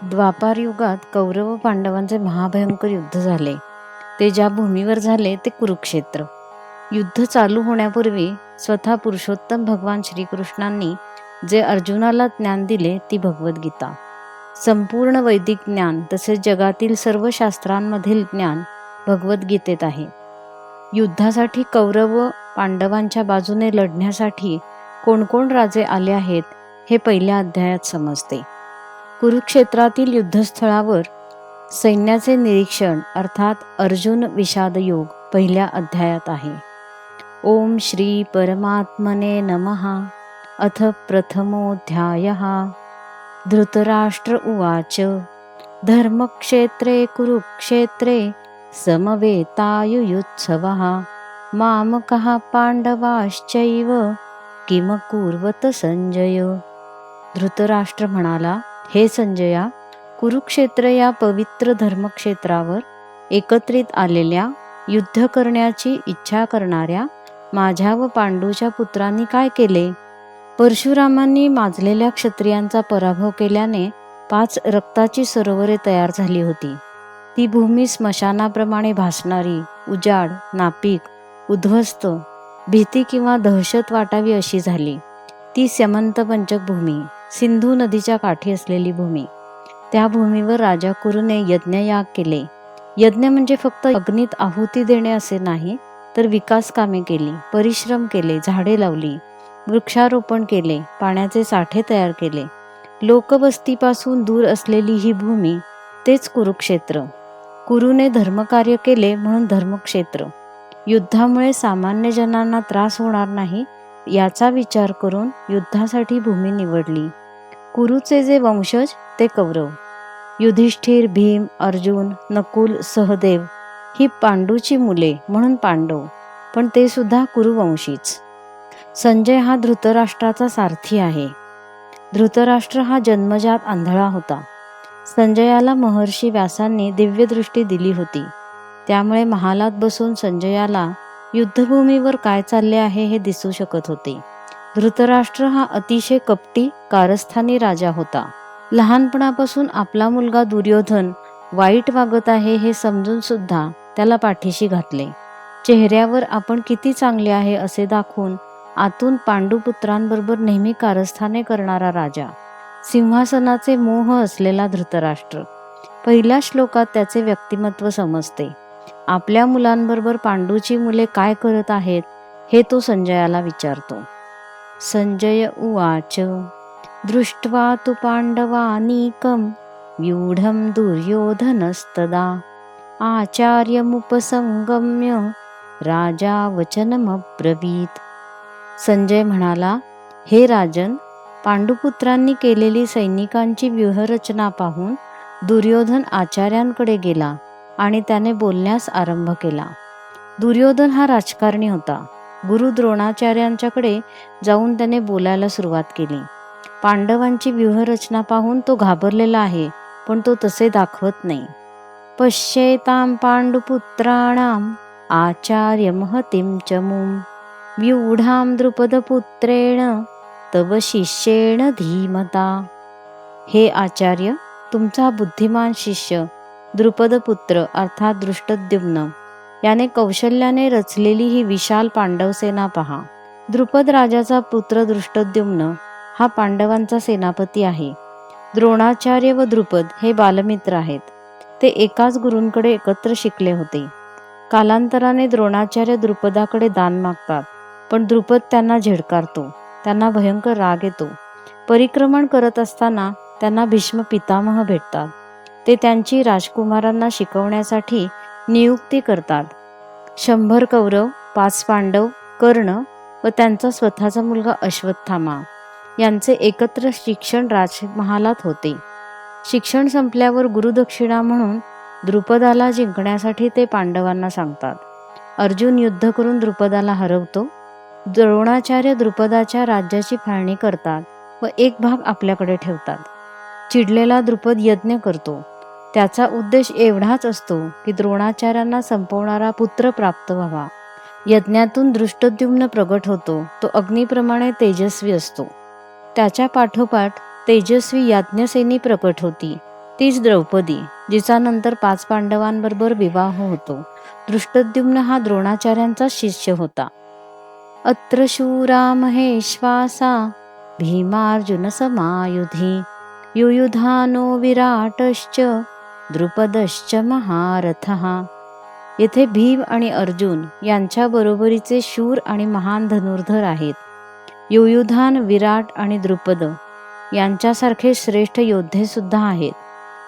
द्वापार युगात कौरव व पांडवांचे महाभयंकर युद्ध झाले. ते ज्या भूमीवर झाले ते कुरुक्षेत्र. युद्ध चालू होण्यापूर्वी स्वतः पुरुषोत्तम भगवान श्रीकृष्णांनी जे अर्जुनाला ज्ञान दिले ती भगवद्गीता. संपूर्ण वैदिक ज्ञान तसेच जगातील सर्व शास्त्रांमधील ज्ञान भगवद्गीतेत आहे. युद्धासाठी कौरव व पांडवांच्या बाजूने लढण्यासाठी कोण राजे आले आहेत हे पहिल्या अध्यायात समजते. कुरुक्षेत्रातील युद्धस्थळावर सैन्याचे निरीक्षण अर्थात अर्जुन विषाद योग पहिल्या अध्यायात आहे. ओम श्री परमात्मने नमः. अथ प्रथमोऽध्यायः. धृतराष्ट्र उवाच धर्मक्षेत्रे कुरुक्षेत्रे समवेतायुयुत्सवः मामकः पांडवाश्चैव किमकुर्वत संजय. धृतराष्ट्र म्हणाला, हे संजया, कुरुक्षेत्र या पवित्र धर्मक्षेत्रावर एकत्रित आलेल्या युद्ध करण्याची इच्छा करणाऱ्या माझ्या व पांडूच्या पुत्रांनी काय केले? परशुरामांनी माजलेल्या क्षत्रियांचा पराभव केल्याने 5 रक्ताची सरोवरे तयार झाली होती. ती भूमी स्मशानाप्रमाणे भासणारी, उजाड, नापीक, उद्ध्वस्त, भीती किंवा दहशत वाटावी अशी झाली. ती स्यमंत पंचक भूमी, सिंधू नदीच्या काठी असलेली भूमी. त्या भूमीवर राजा कुरूने यज्ञयाग केले. यज्ञ म्हणजे फक्त अग्नीत आहुती देणे असे नाही, तर विकास कामे केली, परिश्रम केले, झाडे लावली, वृक्षारोपण केले, पाण्याचे साठे तयार केले. लोकवस्तीपासून दूर असलेली ही भूमी तेच कुरुक्षेत्र. कुरूने धर्मकार्य केले म्हणून धर्मक्षेत्र. युद्धामुळे सामान्य जनांना त्रास होणार नाही याचा विचार करून युद्धासाठी भूमी निवडली. कुरूचे जे वंशज ते कौरव. युधिष्ठिर, भीम, अर्जुन, नकुल, सहदेव ही पांडूची मुले म्हणून पांडव, पण ते सुद्धा कुरुवंशीच. संजय हा धृतराष्ट्राचा सारथी आहे. धृतराष्ट्र हा जन्मजात आंधळा होता. संजयाला महर्षी व्यासांनी दिव्यदृष्टी दिली होती. त्यामुळे महालात बसून संजयाला युद्धभूमीवर काय चालले आहे हे दिसू शकत होते. धृतराष्ट्र हा अतिशय कपटी कारस्थानी राजा होता. लहानपणापासून आपला मुलगा दुर्योधन वाईट वागत आहे हे समजून सुद्धा त्याला पाठीशी घातले. चेहऱ्यावर आपण किती चांगले आहे असे दाखवून आतून पांडुपुत्रांबरोबर नेहमी कारस्थाने करणारा राजा. सिंहासनाचे मोह असलेला धृतराष्ट्र. पहिल्या श्लोकात त्याचे व्यक्तिमत्व समजते. आपल्या मुलांबरोबर पांडूची मुले काय करत आहेत हे तो संजयाला विचारतो. संजय उवाच दृष्ट्वा तु पांडवानीकं व्यूढं दुर्योधनस्तदा आचार्यमुपसंगम्य राजा वचनमब्रवीत. संजय म्हणाला, हे राजन, पांडुपुत्रांनी केलेली सैनिकांची व्यूहरचना पाहून दुर्योधन आचार्यांकडे गेला आणि त्याने बोलण्यास आरंभ केला. दुर्योधन हा राजकारणी होता. गुरु द्रोणाचार्यांच्याकडे जाऊन त्याने बोलायला सुरुवात केली. पांडवांची व्यूहरचना पाहून तो घाबरलेला आहे, पण तो तसे दाखवत नाही. पश्येतां पांडुपुत्राणाम आचार्य महतीं चमूं व्यूढां द्रुपदपुत्रेण तव शिष्येण धीमता. हे आचार्य, तुमचा बुद्धिमान शिष्य द्रुपदपुत्र अर्थात दृष्टद्युम्न याने कौशल्याने रचलेली ही विशाल पांडवसेना पहा. द्रुपद राजाचा पुत्र दृष्टद्युम्न हा पांडवांचा सेनापती आहे. द्रोणाचार्य व द्रुपद हे बालमित्र आहेत. ते एकाच गुरूंकडे एकत्र शिकले होते. कालांतराने द्रोणाचार्य द्रुपदाकडे दान मागतात, पण द्रुपद त्यांना झिडकारतो. त्यांना भयंकर राग येतो. परिक्रमण करत असताना त्यांना भीष्म पितामह भेटतात. ते त्यांची राजकुमारांना शिकवण्यासाठी नियुक्ती करतात. 100 कौरव, 5 पांडव, कर्ण व त्यांचा स्वतःचा मुलगा अश्वत्थामा यांचे एकत्र शिक्षण राजमहालात होते. शिक्षण संपल्यावर गुरुदक्षिणा म्हणून द्रुपदाला जिंकण्यासाठी ते पांडवांना सांगतात. अर्जुन युद्ध करून द्रुपदाला हरवतो. द्रोणाचार्य द्रुपदाच्या राज्याची फाळणी करतात व एक भाग आपल्याकडे ठेवतात. चिडलेला द्रुपद यज्ञ करतो. त्याचा उद्देश एवढाच असतो की द्रोणाचार्यांना संपवणारा पुत्र प्राप्त व्हावा. यज्ञातून दृष्टद्युम्न प्रगट होतो. तो अग्नीप्रमाणे तेजस्वी असतो. त्याच्या पाठोपाठ तेजस्वी याज्ञसेनी प्रकट होती. तीच द्रौपदी, जिचा नंतर 5 पांडवांबरोबर विवाह होतो. दृष्टद्युम्न हा द्रोणाचार्यांचा शिष्य होता. अत्र शूरा महेश्वासा भीमार्जुन समायुधी युयुधानो विराटश्च द्रुपदश्च महारथः. येथे भीम आणि अर्जुन यांच्या बरोबरीचे शूर आणि महान धनुर्धर आहेत. युयुधान, विराट आणि द्रुपद यांच्यासारखे श्रेष्ठ योद्धे सुद्धा आहेत.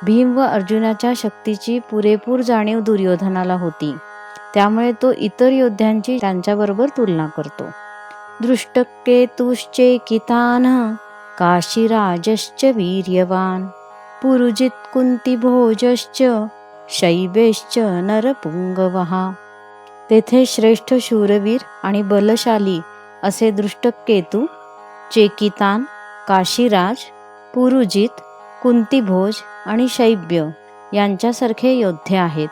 भीम व अर्जुनाच्या शक्तीची पुरेपूर जाणीव दुर्योधनाला होती, त्यामुळे तो इतर योद्ध्यांची त्यांच्याबरोबर तुलना करतो. दृष्टकेतुश्चेकितान काशीराजश्च वीर्यवान पुरुजित कुंतीभोजश्च शैबेश्च नरपुंगवः. तेथे श्रेष्ठ शूरवीर आणि बलशाली असे दृष्टकेतू, चेकितान, काशीराज, पुरुजित, कुंतीभोज आणि शैब्य यांच्यासारखे योद्धे आहेत.